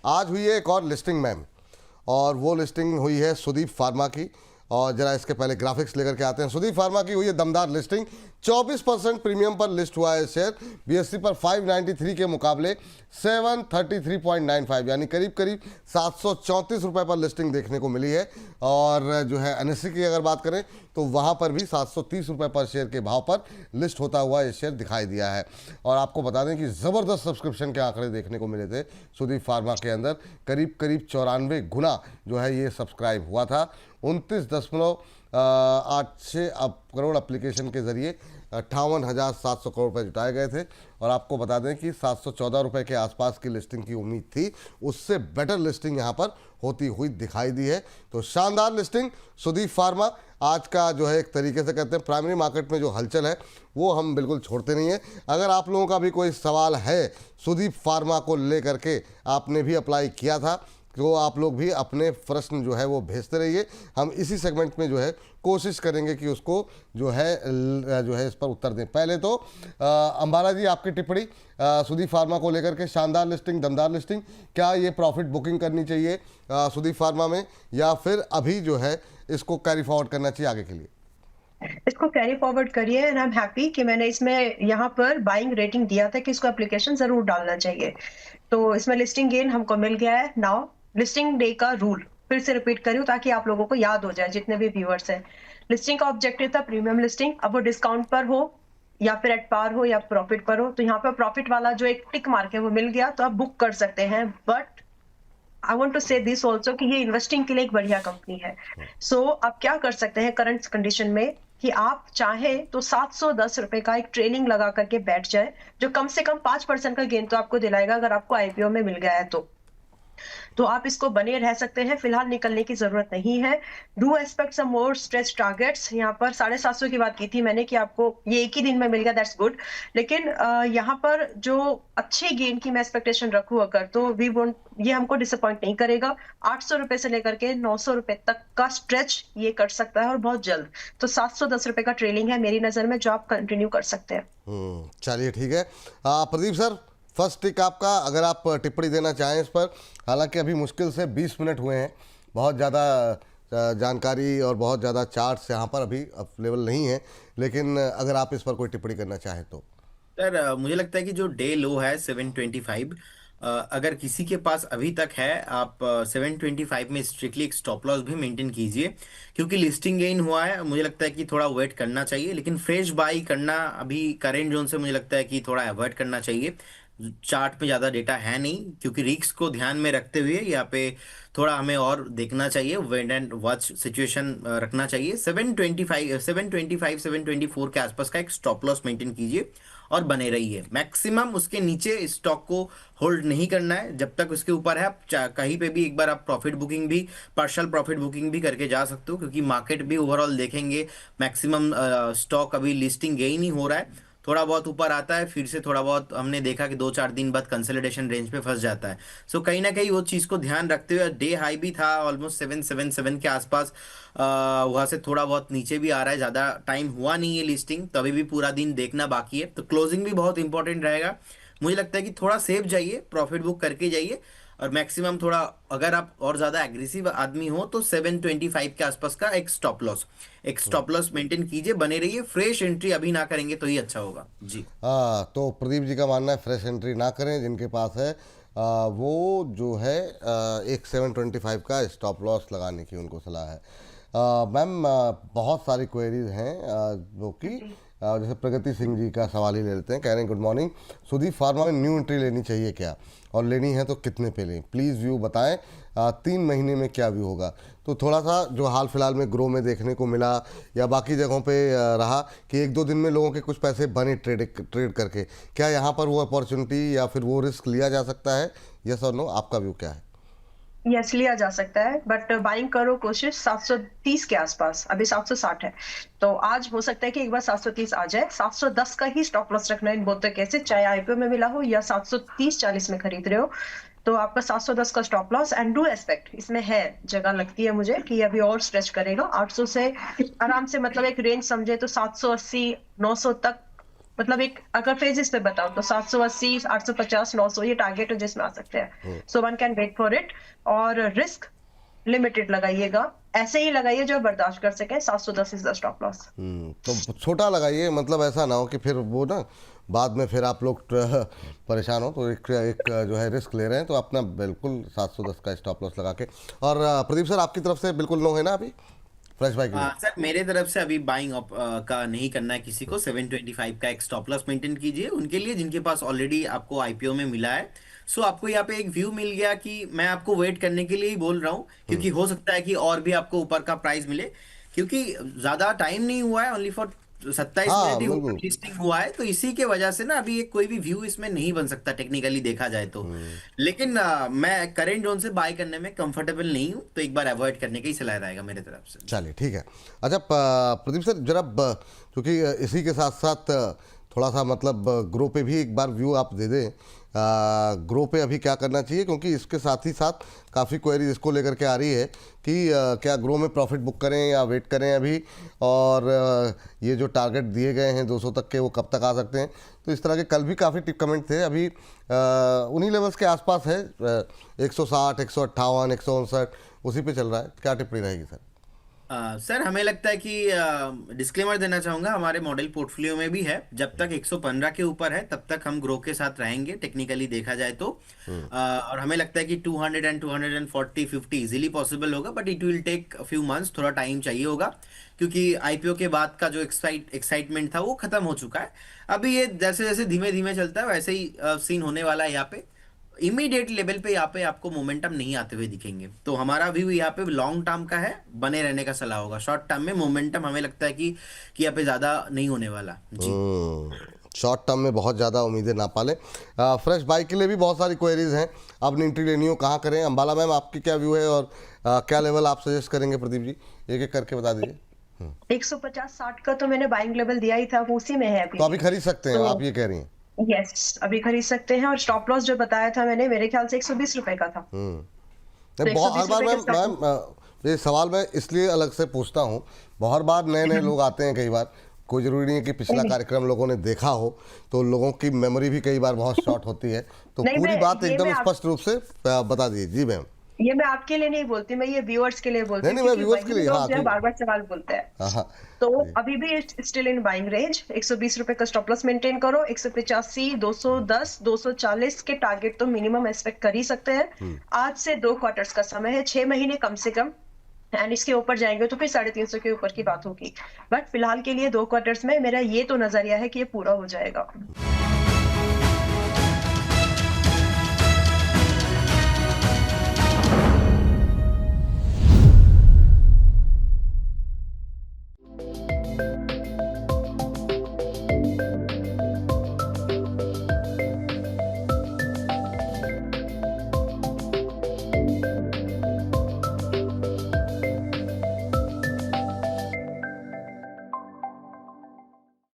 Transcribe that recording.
आज हुई है एक और लिस्टिंग मैम, और वो लिस्टिंग हुई है सुदीप फार्मा की। और जरा इसके पहले ग्राफिक्स लेकर के आते हैं। सुदीप फार्मा की हुई है दमदार लिस्टिंग, 24% प्रीमियम पर लिस्ट हुआ है शेयर। बीएससी पर 593 के मुकाबले 733.95 यानी करीब करीब 734 रुपये पर लिस्टिंग देखने को मिली है। और जो है एनएससी की अगर बात करें तो वहाँ पर भी 730 रुपये पर शेयर के भाव पर लिस्ट होता हुआ ये शेयर दिखाई दिया है। और आपको बता दें कि ज़बरदस्त सब्सक्रिप्शन के आंकड़े देखने को मिले थे सुदीप फार्मा के अंदर। करीब करीब 94 गुना जो है ये सब्सक्राइब हुआ था। 29.86 करोड़ एप्लीकेशन के ज़रिए 58,700 करोड़ रुपये जुटाए गए थे। और आपको बता दें कि 714 रुपये के आसपास की लिस्टिंग की उम्मीद थी, उससे बेटर लिस्टिंग यहाँ पर होती हुई दिखाई दी है। तो शानदार लिस्टिंग सुदीप फार्मा। आज का जो है एक तरीके से कहते हैं प्राइमरी मार्केट में जो हलचल है वो हम बिल्कुल छोड़ते नहीं हैं। अगर आप लोगों का भी कोई सवाल है सुदीप फार्मा को लेकर के, आपने भी अप्लाई किया था, तो आप लोग भी अपने प्रश्न जो है वो भेजते रहिए। हम इसी सेगमेंट में जो है कोशिश करेंगे कि उसको जो है इस पर उत्तर दें। पहले तो अंबाला जी, आपकी टिप्पणी सुदीप फार्मा को लेकर के। शानदार लिस्टिंग, दमदार लिस्टिंग। क्या ये प्रॉफिट बुकिंग करनी चाहिए सुदीप फार्मा में, या फिर अभी जो है इसको कैरी फॉरवर्ड करना चाहिए आगे के लिए? इसको कैरी फॉरवर्ड करिए एंड आई एम हैप्पी कि मैंने इसमें यहाँ पर बाइंग रेटिंग दिया था कि इसको एप्लीकेशन जरूर डालना चाहिए। तो इसमें लिस्टिंग गेन हमको मिल गया है। नाउ लिस्टिंग डे का रूल फिर से रिपीट करूँ ताकि आप लोगों को याद हो जाए, जितने भी व्यूअर्स हैं। लिस्टिंग का ऑब्जेक्टिव था प्रीमियम लिस्टिंग। अब वो डिस्काउंट पर हो या फिर एट पार हो या प्रॉफिट पर हो, तो यहाँ पर प्रॉफिट वाला जो एक टिक मार्क है वो मिल गया, तो आप बुक कर सकते हैं। बट आई वांट टू से दिस ऑल्सो कि ये इन्वेस्टिंग के लिए एक बढ़िया कंपनी है। सो आप क्या कर सकते हैं करंट कंडीशन में कि आप चाहे तो 710 रुपए का एक ट्रेलिंग लगा करके बैठ जाए, जो कम से कम 5% का गेन तो आपको दिलाएगा अगर आपको आईपीओ में मिल गया है तो आप इसको बने रह सकते हैं। फिलहाल निकलने की जरूरत नहीं है। Do expect some more stretch targets. यहाँ पर 750 की बात की थी मैंने कि आपको ये एक ही दिन में मिल गया, दैट्स गुड। लेकिन यहाँ पर जो अच्छे गेन की मैं एक्सपेक्टेशन रखूं अगर, तो वी वोंट, ये हमको डिसअपॉइंट नहीं करेगा। 800 रुपए से लेकर के 900 रुपए तक का स्ट्रेच ये कर सकता है और बहुत जल्द। तो 710 रुपए का ट्रेलिंग है मेरी नजर में, जो आप कंटिन्यू कर सकते हैं। चलिए ठीक है। प्रदीप सर, फर्स्ट टिक आपका, अगर आप टिप्पणी देना चाहें इस पर। हालांकि अभी मुश्किल से 20 मिनट हुए हैं, बहुत ज़्यादा जानकारी और बहुत ज़्यादा चार्ट्स यहाँ पर अभी अवेलेबल नहीं है, लेकिन अगर आप इस पर कोई टिप्पणी करना चाहें तो। सर मुझे लगता है कि जो डे लो है 725, अगर किसी के पास अभी तक है, आप 725 में स्ट्रिक्टली एक स्टॉप लॉस भी मेंटेन कीजिए, क्योंकि लिस्टिंग गेन हुआ है। मुझे लगता है कि थोड़ा वेट करना चाहिए, लेकिन फ्रेश बाई करना अभी करेंट जोन से मुझे लगता है कि थोड़ा अवॉइड करना चाहिए। चार्ट पे ज़्यादा डेटा है नहीं, क्योंकि रिस्क को ध्यान में रखते हुए यहाँ पे थोड़ा हमें और देखना चाहिए, वेट एंड वॉच सिचुएशन रखना चाहिए। 725 724 के आसपास का एक स्टॉप लॉस मेंटेन कीजिए और बने रहिए। मैक्सिमम उसके नीचे स्टॉक को होल्ड नहीं करना है। जब तक उसके ऊपर है, आप कहीं पे भी एक बार आप प्रॉफिट बुकिंग भी, पार्शियल प्रॉफिट बुकिंग भी करके जा सकते हो, क्योंकि मार्केट भी ओवरऑल देखेंगे मैक्सिमम स्टॉक अभी लिस्टिंग गेन ही हो रहा है। थोड़ा बहुत ऊपर आता है, फिर से थोड़ा बहुत हमने देखा कि 2-4 दिन बाद कंसोलिडेशन रेंज पे फंस जाता है। सो कहीं ना कहीं वो चीज़ को ध्यान रखते हुए, डे हाई भी था ऑलमोस्ट 777 के आसपास, वहाँ से थोड़ा बहुत नीचे भी आ रहा है। ज़्यादा टाइम हुआ नहीं है लिस्टिंग, तो अभी भी पूरा दिन देखना बाकी है, तो क्लोजिंग भी बहुत इंपॉर्टेंट रहेगा। मुझे लगता है कि थोड़ा सेफ जाइए, प्रॉफिट बुक करके जाइए, और मैक्सिमम थोड़ा, अगर आप और ज़्यादा एग्रेसिव आदमी हो तो 725 के आसपास का एक स्टॉप लॉस मेंटेन कीजिए, बने रहिए। फ्रेश एंट्री अभी ना करेंगे तो ही अच्छा होगा जी। हाँ, तो प्रदीप जी का मानना है फ्रेश एंट्री ना करें। जिनके पास है वो जो है एक 725 का स्टॉप लॉस लगाने की उनको सलाह है। मैम, बहुत सारी क्वेरीज हैं जो कि जैसे प्रगति सिंह जी का सवाल ही ले लेते हैं। कह रहे हैं गुड मॉर्निंग, सुदीप फार्मा में न्यू एंट्री लेनी चाहिए क्या, और लेनी है तो कितने पे लें, प्लीज़ व्यू बताएं। 3 महीने में क्या व्यू होगा। तो थोड़ा सा जो हाल फिलहाल में ग्रो में देखने को मिला या बाकी जगहों पे रहा कि 1-2 दिन में लोगों के कुछ पैसे बने ट्रेड करके, क्या यहाँ पर वो अपॉर्चुनिटी या फिर वो रिस्क लिया जा सकता है? यस और नो, आपका व्यू क्या है? यस, लिया जा सकता है, बट बाइंग करो कोशिश 730 के आसपास। अभी 760 है, तो आज हो सकता है कि एक बार 730 आ जाए। 710 का ही स्टॉप लॉस रखना है इन बोथ केसेस, चाहे आईपीओ में मिला हो या 730-40 में खरीद रहे हो। तो आपका 710 का stop loss and do expect, इसमें है जगह लगती है मुझे कि अभी और स्ट्रेच करेगा। 800 से आराम से, मतलब एक रेंज समझे तो 780-900 तक मतलब एक अगर फेजेस पे बताऊं तो 780, 850, 900 ये टारगेट है जिसमें आ सकते हैं। So one can wait for it. और रिस्क लिमिटेड लगाइएगा, ऐसे ही लगाइए जो आप बर्दाश्त कर सकें। 710 इज द स्टॉप लॉस। तो छोटा लगाइए, मतलब ऐसा ना हो कि फिर वो ना बाद में फिर आप लोग परेशान हो। तो एक जो है रिस्क ले रहे हैं तो अपना बिल्कुल 710 का स्टॉप लॉस लगा के। और प्रदीप सर आपकी तरफ से बिल्कुल नो है ना अभी फ्रेश बाय के लिए? सर मेरे तरफ से अभी बाइंग का नहीं करना है किसी को। 725 का एक स्टॉप लॉस मेंटेन कीजिए उनके लिए जिनके पास ऑलरेडी आपको आईपीओ में मिला है। सो आपको यहाँ पे एक व्यू मिल गया कि मैं आपको वेट करने के लिए ही बोल रहा हूँ, क्योंकि हो सकता है कि और भी आपको ऊपर का प्राइस मिले, क्योंकि ज्यादा टाइम नहीं हुआ है, ओनली फॉर 27 मिनट हाँ ही बिल्कुल। लिस्टिंग हुआ है। तो इसी के वजह से ना अभी एक कोई भी व्यू इसमें नहीं बन सकता टेक्निकली देखा जाए तो। लेकिन मैं करेंट जोन से बाय करने में कंफर्टेबल नहीं हूँ, तो एक बार अवॉइड करने का ही सलाह रहेगा मेरे तरफ से। चलिए ठीक है। अच्छा प्रदीप सर जरा क्योंकि इसी के साथ साथ थोड़ा सा मतलब ग्रो पे भी एक बार व्यू आप दे दें। ग्रो पे अभी क्या करना चाहिए, क्योंकि इसके साथ ही साथ काफ़ी क्वेरीज इसको लेकर के आ रही है कि क्या ग्रो में प्रॉफिट बुक करें या वेट करें अभी, और ये जो टारगेट दिए गए हैं 200 तक के वो कब तक आ सकते हैं। तो इस तरह के कल भी काफ़ी टिप कमेंट थे। अभी उन्हीं लेवल्स के आसपास है, 160, 158, 159 उसी पे चल रहा है। क्या टिप्पणी रहेगी सर? सर हमें लगता है कि डिस्क्लेमर देना चाहूंगा, हमारे मॉडल पोर्टफोलियो में भी है, जब तक 115 के ऊपर है तब तक हम ग्रो के साथ रहेंगे टेक्निकली देखा जाए तो। और हमें लगता है कि 200 एंड 240, 50 इजीली पॉसिबल होगा, but it will take few months, थोड़ा टाइम चाहिए होगा, क्योंकि आईपीओ के बाद का जो एक्साइटमेंट था वो खत्म हो चुका है। अभी ये जैसे जैसे धीमे धीमे चलता है वैसे ही सीन होने वाला है। यहाँ पे इमीडिएट लेवल पे यहाँ पे आपको मोमेंटम नहीं आते हुए दिखेंगे। तो हमारा व्यू यहाँ पे लॉन्ग टर्म का है, बने रहने का सलाह होगा। शॉर्ट टर्म में मोमेंटम हमें लगता है कि यहाँ पे ज़्यादा नहीं होने वाला जी। शॉर्ट टर्म में बहुत ज़्यादा उम्मीदें ना पालें। फ्रेश बाइक के लिए भी बहुत सारी क्वेरीज हैं। अब एंट्री लेनी हो कहाँ करें? अंबाला मैम आपकी क्या व्यू है और क्या लेवल आप सजेस्ट करेंगे? प्रदीप जी एक एक करके बता दीजिए। 150-60 का तो मैंने बाइंग लेवल दिया ही था, वो उसी में है अभी। तो अभी खरीद सकते हैं तो आप, ये कह रही हैं? यस अभी खरीद सकते हैं। और स्टॉप लॉस जो बताया था मैंने, मेरे ख्याल से 120 रुपए का था। तो नहीं, बहुत हर 120 बार रुपए का मैम ये सवाल मैं इसलिए अलग से पूछता हूँ, बहुत बार नए नए लोग आते हैं। कई बार कोई ज़रूरी नहीं है कि पिछला कार्यक्रम लोगों ने देखा हो, तो लोगों की मेमोरी भी कई बार बहुत शॉर्ट होती है। तो नहीं, पूरी बात ये एकदम मैं स्पष्ट रूप से बता दीजिए। जी मैम। ये मैं आपके लिए नहीं बोलती, मैं ये व्यूअर्स के लिए बोलती नहीं हूँ, नहीं, मैं क्योंकि व्यूअर्स के वही लिए, लोग हाँ जो है ठीक। बार बार सवाल बोलते हैं। हाँ तो अभी भी स्टिल इन बाइंग रेंज। 120 रुपए का स्टॉप लॉस मेंटेन करो। 185, 210, 240 के टारगेट तो मिनिमम एक्सपेक्ट कर ही सकते हैं। आज से 2 क्वार्टर्स का समय है, 6 महीने कम से कम। एंड इसके ऊपर जाएंगे तो फिर 350 के ऊपर की बात होगी। बट फिलहाल के लिए 2 क्वार्टर्स में मेरा ये तो नजरिया है कि ये पूरा हो जाएगा।